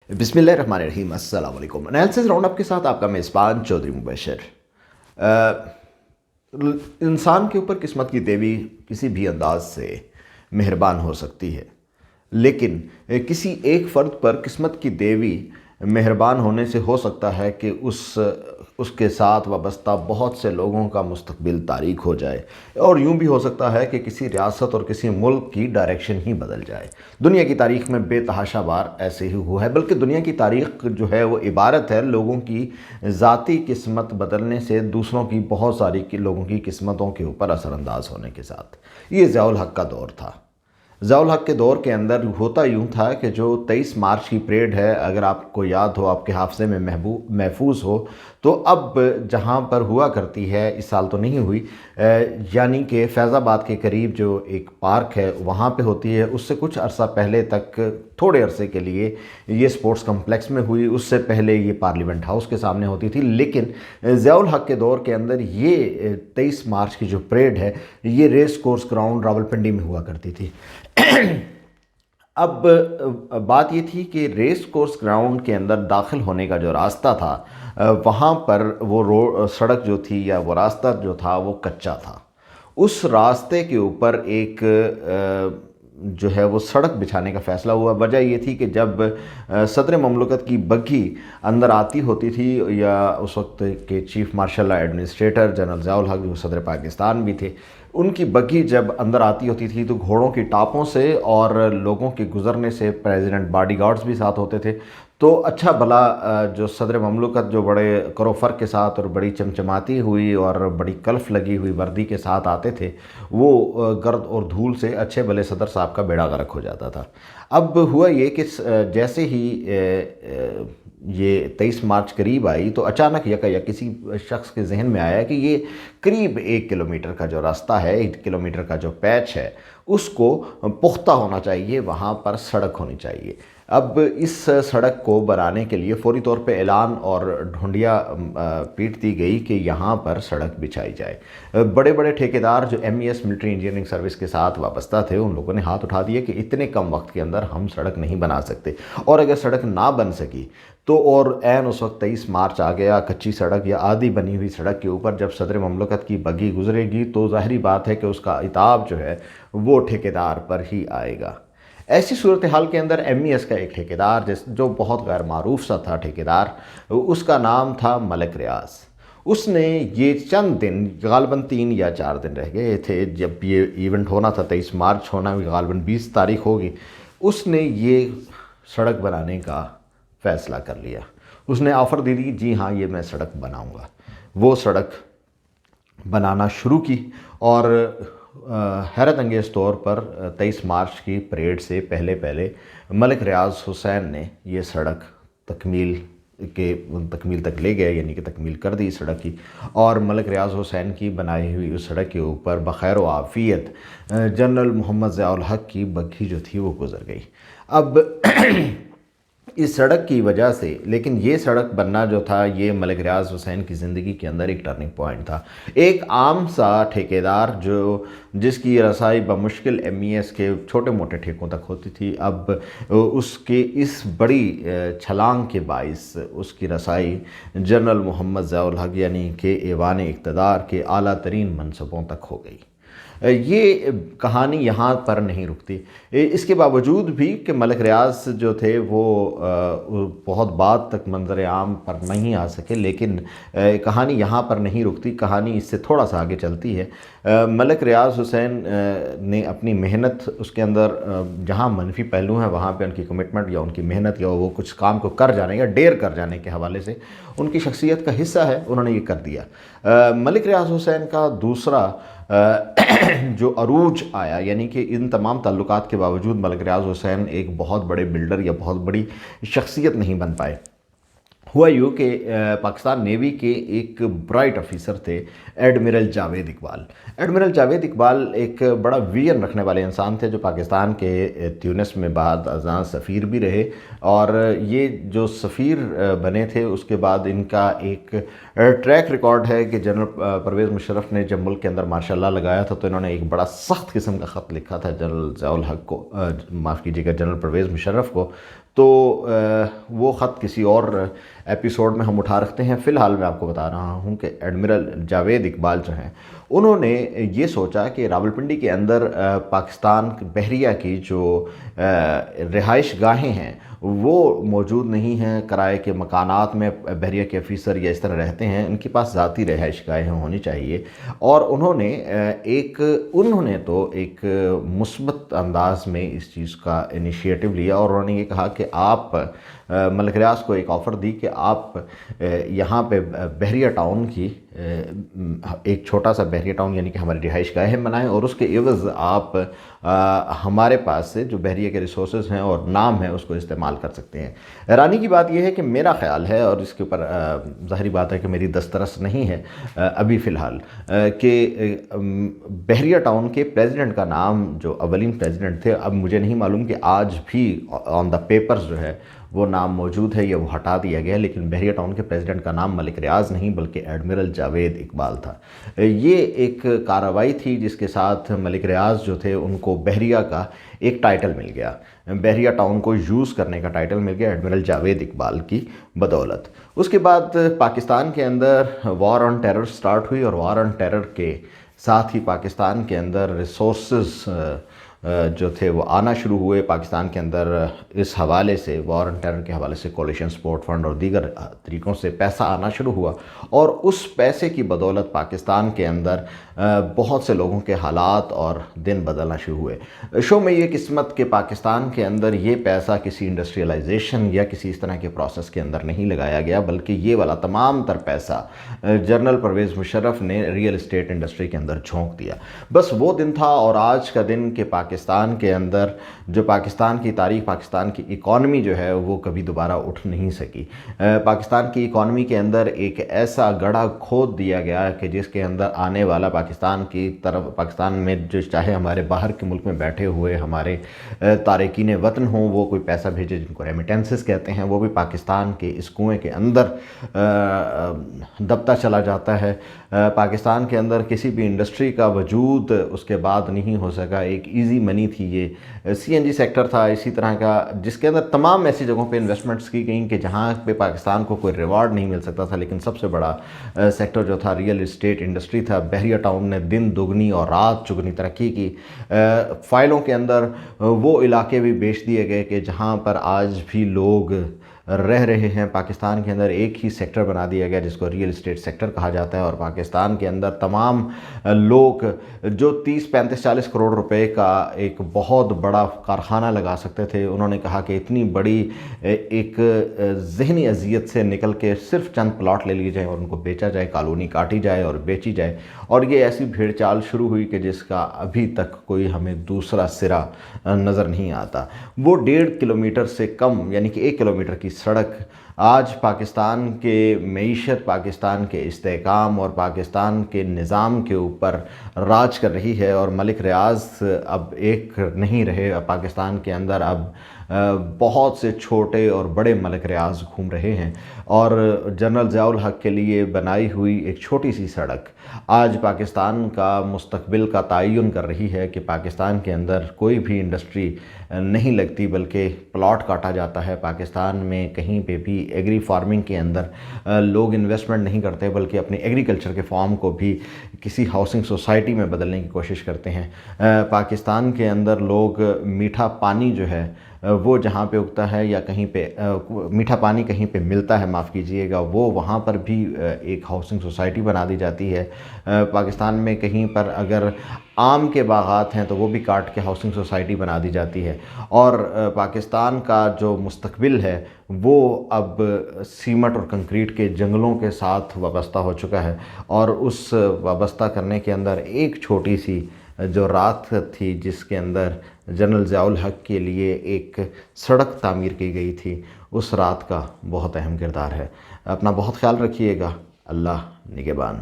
بسم اللہ الرحمن الرحیم۔ السلام علیکم۔ انالیسس راؤنڈ اپ کے ساتھ آپ کا میزبان چودھری مبشر۔ انسان کے اوپر قسمت کی دیوی کسی بھی انداز سے مہربان ہو سکتی ہے، لیکن کسی ایک فرد پر قسمت کی دیوی مہربان ہونے سے ہو سکتا ہے کہ اس کے ساتھ وابستہ بہت سے لوگوں کا مستقبل تاریک ہو جائے، اور یوں بھی ہو سکتا ہے کہ کسی ریاست اور کسی ملک کی ڈائریکشن ہی بدل جائے۔ دنیا کی تاریخ میں بے تحاشا بار ایسے ہی ہوا ہے، بلکہ دنیا کی تاریخ جو ہے وہ عبارت ہے لوگوں کی ذاتی قسمت بدلنے سے دوسروں کی بہت ساری لوگوں کی قسمتوں کے اوپر اثر انداز ہونے کے ساتھ۔ یہ ضیاء الحق کا دور تھا۔ ضیاء الحق کے دور کے اندر ہوتا یوں تھا کہ جو 23 مارچ کی پریڈ ہے، اگر آپ کو یاد ہو، آپ کے حافظے میں محفوظ ہو، تو اب جہاں پر ہوا کرتی ہے، اس سال تو نہیں ہوئی، یعنی کہ فیض آباد کے قریب جو ایک پارک ہے وہاں پہ ہوتی ہے۔ اس سے کچھ عرصہ پہلے تک تھوڑے عرصے کے لیے یہ سپورٹس کمپلیکس میں ہوئی، اس سے پہلے یہ پارلیمنٹ ہاؤس کے سامنے ہوتی تھی، لیکن ضیاء الحق کے دور کے اندر یہ 23 مارچ کی جو پریڈ ہے یہ ریس کورس گراؤنڈ راولپنڈی میں ہوا کرتی تھی۔ اب بات یہ تھی کہ ریس کورس گراؤنڈ کے اندر داخل ہونے کا جو راستہ تھا، وہاں پر وہ سڑک جو تھی یا وہ راستہ جو تھا وہ کچا تھا۔ اس راستے کے اوپر ایک جو ہے وہ سڑک بچھانے کا فیصلہ ہوا۔ وجہ یہ تھی کہ جب صدر مملکت کی بگھی اندر آتی ہوتی تھی، یا اس وقت کے chief marshal administrator general Zia الحق جو صدر پاکستان بھی تھے، ان کی بگھی جب اندر آتی ہوتی تھی تو گھوڑوں کی ٹاپوں سے اور لوگوں کے گزرنے سے پریزیڈنٹ باڈی گارڈز بھی ساتھ ہوتے تھے، تو اچھا بھلا جو صدر مملکت جو بڑے کروفر کے ساتھ اور بڑی چمچماتی ہوئی اور بڑی کلف لگی ہوئی وردی کے ساتھ آتے تھے، وہ گرد اور دھول سے اچھے بھلے صدر صاحب کا بیڑا غرق ہو جاتا تھا۔ اب ہوا یہ کہ جیسے ہی یہ 23 مارچ قریب آئی تو اچانک یک کسی شخص کے ذہن میں آیا کہ یہ قریب 1 کلومیٹر کا جو راستہ ہے، 1 کلومیٹر کا جو پیچ ہے، اس کو پختہ ہونا چاہیے، وہاں پر سڑک ہونی چاہیے۔ اب اس سڑک کو بنانے کے لیے فوری طور پہ اعلان اور ڈھونڈیا پیٹ دی گئی کہ یہاں پر سڑک بچھائی جائے۔ بڑے بڑے ٹھیکیدار جو MES ملٹری انجینئرنگ سروس کے ساتھ وابستہ تھے، ان لوگوں نے ہاتھ اٹھا دیے کہ اتنے کم وقت کے اندر ہم سڑک نہیں بنا سکتے، اور اگر سڑک نہ بن سکی تو اور عین اس وقت 23 مارچ آ گیا، کچی سڑک یا آدھی بنی ہوئی سڑک کے اوپر جب صدر مملکت کی بگھی گزرے گی تو ظاہری بات ہے کہ اس کا عتاب جو ہے وہ ٹھیکیدار پر ہی آئے گا۔ ایسی صورتحال کے اندر MES کا ایک ٹھیکیدار جو بہت غیر معروف سا تھا ٹھیکیدار، اس کا نام تھا ملک ریاض۔ اس نے یہ چند دن، غالباً 3 یا 4 دن رہ گئے تھے جب یہ ایونٹ ہونا تھا، 23 مارچ ہونا، غالباً 20 تاریخ ہوگی، اس نے یہ سڑک بنانے کا فیصلہ کر لیا۔ اس نے آفر دے دی، جی ہاں یہ میں سڑک بناؤں گا۔ وہ سڑک بنانا شروع کی، اور حیرت انگیز طور پر 23 مارچ کی پریڈ سے پہلے ملک ریاض حسین نے یہ سڑک تکمیل تک لے گئے، یعنی کہ تکمیل کر دی سڑک کی، اور ملک ریاض حسین کی بنائی ہوئی اس سڑک کے اوپر بخیر و عافیت جنرل محمد ضیاء الحق کی بگھی جو تھی وہ گزر گئی۔ اب اس سڑک کی وجہ سے، لیکن یہ سڑک بننا جو تھا یہ ملک ریاض حسین کی زندگی کے اندر ایک ٹرننگ پوائنٹ تھا۔ ایک عام سا ٹھیکیدار جس کی رسائی بمشکل MES کے چھوٹے موٹے ٹھیکوں تک ہوتی تھی، اب اس کے اس بڑی چھلانگ کے باعث اس کی رسائی جنرل محمد ضیاء الحق یعنی کہ ایوان اقتدار کے اعلیٰ ترین منصبوں تک ہو گئی۔ یہ کہانی یہاں پر نہیں رکتی، اس کے باوجود بھی کہ ملک ریاض جو تھے وہ بہت بعد تک منظر عام پر نہیں آ سکے، لیکن کہانی یہاں پر نہیں رکتی، کہانی اس سے تھوڑا سا آگے چلتی ہے۔ ملک ریاض حسین نے اپنی محنت، اس کے اندر جہاں منفی پہلو ہیں وہاں پہ ان کی کمٹمنٹ یا ان کی محنت یا وہ کچھ کام کو کر جانے یا ڈیر کر جانے کے حوالے سے ان کی شخصیت کا حصہ ہے، انہوں نے یہ کر دیا۔ ملک ریاض حسین کا دوسرا جو عروج آیا، یعنی کہ ان تمام تعلقات کے باوجود ملک ریاض حسین ایک بہت بڑے بلڈر یا بہت بڑی شخصیت نہیں بن پائے۔ ہوا یوں کہ پاکستان نیوی کے ایک برائٹ افیسر تھے ایڈمرل جاوید اقبال۔ ایڈمرل جاوید اقبال ایک بڑا ویژن رکھنے والے انسان تھے، جو پاکستان کے تیونس میں بعد ازاں سفیر بھی رہے، اور یہ جو سفیر بنے تھے اس کے بعد ان کا ایک ٹریک ریکارڈ ہے کہ جنرل پرویز مشرف نے جب ملک کے اندر ماشاء اللہ لگایا تھا تو انہوں نے ایک بڑا سخت قسم کا خط لکھا تھا جنرل ضیاء الحق کو، معاف کیجیے گا، جنرل پرویز مشرف کو، تو وہ خط کسی اور ایپیسوڈ میں ہم اٹھا رکھتے ہیں. فی الحال میں آپ کو بتا رہا ہوں کہ ایڈمرل جاوید اقبال جو ہیں انہوں نے یہ سوچا کہ راولپنڈی کے اندر پاکستان بحریہ کی جو رہائش گاہیں ہیں وہ موجود نہیں ہیں. کرائے کے مکانات میں بحریہ کے افیسر یا اس طرح رہتے ہیں, ان کے پاس ذاتی رہائش گاہیں ہونی چاہیے. اور انہوں نے تو ایک مثبت انداز میں اس چیز کا انیشیٹو لیا, اور انہوں نے یہ کہا کہ آپ ملک ریاض کو ایک آفر دی کہ آپ یہاں پہ بحریہ ٹاؤن کی ایک چھوٹا سا بحریہ ٹاؤن یعنی کہ ہماری رہائش گاہیں بنائیں, اور اس کے عوض آپ ہمارے پاس سے جو بحریہ کے ریسورسز ہیں اور نام ہے اس کو استعمال کر سکتے ہیں. حیرانی کی بات یہ ہے کہ میرا خیال ہے, اور اس کے اوپر ظاہری بات ہے کہ میری دسترس نہیں ہے ابھی فی الحال, کہ بحریہ ٹاؤن کے پریزیڈنٹ کا نام جو اولین پریزیڈنٹ تھے, اب مجھے نہیں معلوم کہ آج بھی آن دا پیپرز جو ہے وہ نام موجود ہے یا وہ ہٹا دیا گیا, لیکن بحریہ ٹاؤن کے پریزیڈنٹ کا نام ملک ریاض نہیں بلکہ ایڈمرل جاوید اقبال تھا. یہ ایک کارروائی تھی جس کے ساتھ ملک ریاض جو تھے ان کو بحریہ کا ایک ٹائٹل مل گیا, بحریہ ٹاؤن کو یوز کرنے کا ٹائٹل مل گیا ایڈمرل جاوید اقبال کی بدولت. اس کے بعد پاکستان کے اندر وار آن ٹیرر سٹارٹ ہوئی, اور وار آن ٹیرر کے ساتھ ہی پاکستان کے اندر ریسورسز جو تھے وہ آنا شروع ہوئے. پاکستان کے اندر اس حوالے سے وار آن ٹیرر کے حوالے سے کولیشن سپورٹ فنڈ اور دیگر طریقوں سے پیسہ آنا شروع ہوا, اور اس پیسے کی بدولت پاکستان کے اندر بہت سے لوگوں کے حالات اور دن بدلنا شروع ہوئے. شو میں یہ قسمت کہ پاکستان کے اندر یہ پیسہ کسی انڈسٹریلائزیشن یا کسی اس طرح کے پروسیس کے اندر نہیں لگایا گیا, بلکہ یہ والا تمام تر پیسہ جنرل پرویز مشرف نے ریئل اسٹیٹ انڈسٹری کے اندر جھونک دیا. بس وہ دن تھا اور آج کا دن کہ پاکستان کے اندر جو پاکستان کی تاریخ, پاکستان کی اکانومی جو ہے وہ کبھی دوبارہ اٹھ نہیں سکی. پاکستان کی اکانومی کے اندر ایک ایسا گڑھا کھود دیا گیا کہ جس کے اندر آنے والا پاکستان کی طرف, پاکستان میں جو چاہے ہمارے باہر کے ملک میں بیٹھے ہوئے ہمارے تارکین وطن ہوں, وہ کوئی پیسہ بھیجے جن کو ریمیٹنسز کہتے ہیں, وہ بھی پاکستان کے اس کنویں کے اندر دبتا چلا جاتا ہے. پاکستان کے اندر کسی بھی انڈسٹری کا وجود اس کے بعد نہیں ہو سکا. ایک ایزی منی تھی, یہ سی این جی سیکٹر تھا اسی طرح کا, جس کے اندر تمام ایسی جگہوں پہ انویسٹمنٹس کی گئیں کہ جہاں پہ پاکستان کو کوئی ریوارڈ نہیں مل سکتا تھا. لیکن سب سے بڑا سیکٹر جو تھا ریئل اسٹیٹ انڈسٹری تھا. بحریہ ٹاؤن نے دن دگنی اور رات چگنی ترقی کی. فائلوں کے اندر وہ علاقے بھی بیچ دیے گئے کہ جہاں پر آج بھی لوگ رہ رہے ہیں. پاکستان کے اندر ایک ہی سیکٹر بنا دیا گیا جس کو ریئل اسٹیٹ سیکٹر کہا جاتا ہے, اور پاکستان کے اندر تمام لوگ جو 30-35-40 کروڑ روپے کا ایک بہت بڑا کارخانہ لگا سکتے تھے, انہوں نے کہا کہ اتنی بڑی ایک ذہنی اذیت سے نکل کے صرف چند پلاٹ لے لیے جائیں اور ان کو بیچا جائے, کالونی کاٹی جائے اور بیچی جائے. اور یہ ایسی بھیڑ چال شروع ہوئی کہ جس کا ابھی تک کوئی ہمیں دوسرا سرا نظر نہیں آتا. وہ 1.5 کلومیٹر سے کم یعنی کہ 1 کلومیٹر کی سڑک آج پاکستان کے معیشت, پاکستان کے استحکام اور پاکستان کے نظام کے اوپر راج کر رہی ہے. اور ملک ریاض اب ایک نہیں رہے. پاکستان کے اندر اب بہت سے چھوٹے اور بڑے ملک ریاض گھوم رہے ہیں, اور جنرل ضیاء الحق کے لیے بنائی ہوئی ایک چھوٹی سی سڑک آج پاکستان کا مستقبل کا تعین کر رہی ہے کہ پاکستان کے اندر کوئی بھی انڈسٹری نہیں لگتی بلکہ پلاٹ کاٹا جاتا ہے. پاکستان میں کہیں پہ بھی ایگری فارمنگ کے اندر لوگ انویسٹمنٹ نہیں کرتے بلکہ اپنے ایگریکلچر کے فارم کو بھی کسی ہاؤسنگ سوسائٹی میں بدلنے کی کوشش کرتے ہیں. پاکستان کے اندر لوگ میٹھا پانی جو ہے وہ جہاں پہ اگتا ہے یا کہیں پہ میٹھا پانی کہیں پہ ملتا ہے, معاف کیجئے گا, وہ وہاں پر بھی ایک ہاؤسنگ سوسائٹی بنا دی جاتی ہے. پاکستان میں کہیں پر اگر آم کے باغات ہیں تو وہ بھی کاٹ کے ہاؤسنگ سوسائٹی بنا دی جاتی ہے. اور پاکستان کا جو مستقبل ہے وہ اب سیمٹ اور کنکریٹ کے جنگلوں کے ساتھ وابستہ ہو چکا ہے, اور اس وابستہ کرنے کے اندر ایک چھوٹی سی جو رات تھی جس کے اندر جنرل ضیاء الحق کے لیے ایک سڑک تعمیر کی گئی تھی, اس رات کا بہت اہم کردار ہے. اپنا بہت خیال رکھیے گا. اللہ نگہبان.